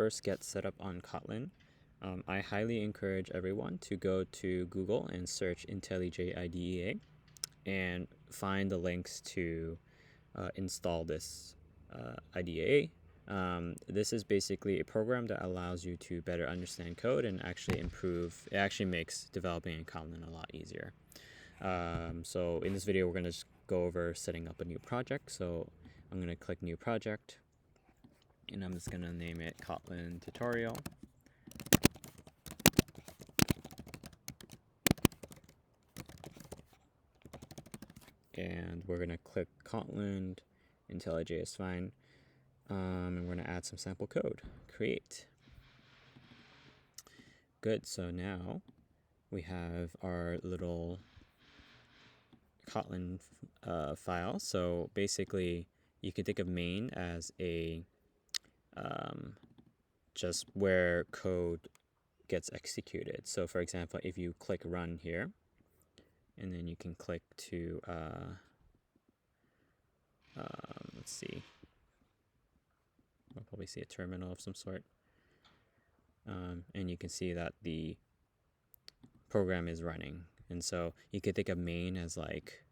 first get set up on Kotlin, I highly encourage everyone to go to Google and search Intellij IDE and find the links to install this IDE. This is basically a program that allows you to better understand code and actually improve. It actually makes developing in Kotlin a lot easier. So in this video, we're going to just go over setting up a new project. So I'm going to click New Project, and I'm just going to name it Kotlin Tutorial. And we're going to click Kotlin, IntelliJ is fine, and we're going to add some sample code, create. Good, so now we have our little Kotlin file. So basically, you can think of main as a just where code gets executed. So for example, if you click run here, and then you can click to let's see, we'll probably see a terminal of some sort, and you can see that the program is running. And so you could think of main as like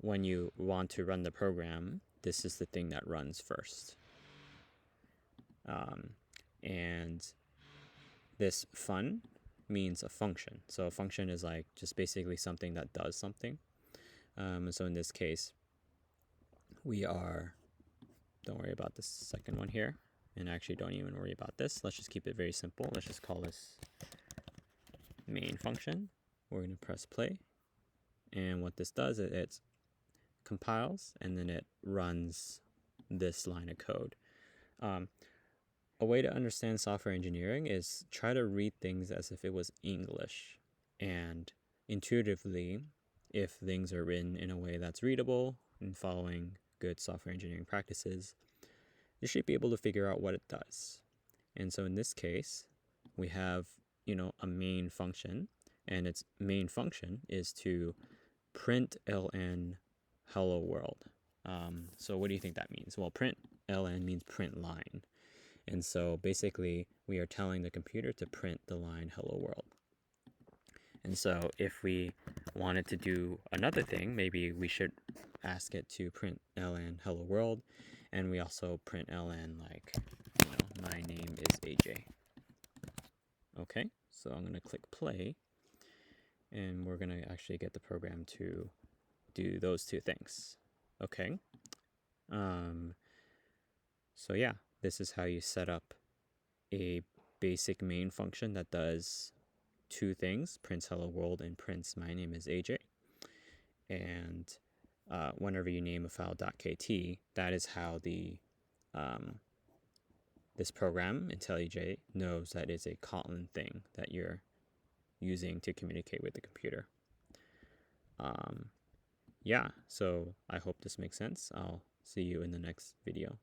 when you want to run the program, this is the thing that runs first. And this fun means a function. So a function is like just basically something that does something. So in this case, we are, don't worry about this second one here, and actually don't even worry about this. Let's just keep it very simple. Let's just call this main function. We're going to press play, and what this does is it compiles and then it runs this line of code. A way to understand software engineering is try to read things as if it was English, and intuitively, if things are written in a way that's readable and following good software engineering practices, you should be able to figure out what it does. And so in this case, we have, a main function, and its main function is to print ln hello world. So what do you think that means? Well, print ln means print line. And so basically, we are telling the computer to print the line hello world. And so if we wanted to do another thing, maybe we should ask it to print ln hello world, and we also print ln like, my name is AJ. Okay, so I'm going to click play, and we're going to actually get the program to do those two things. Okay. So yeah, this is how you set up a basic main function that does two things, prints hello world and prints my name is AJ. And whenever you name a file .kt, that is how the this program, IntelliJ, knows that it's a Kotlin thing that you're using to communicate with the computer. Yeah, so I hope this makes sense. I'll see you in the next video.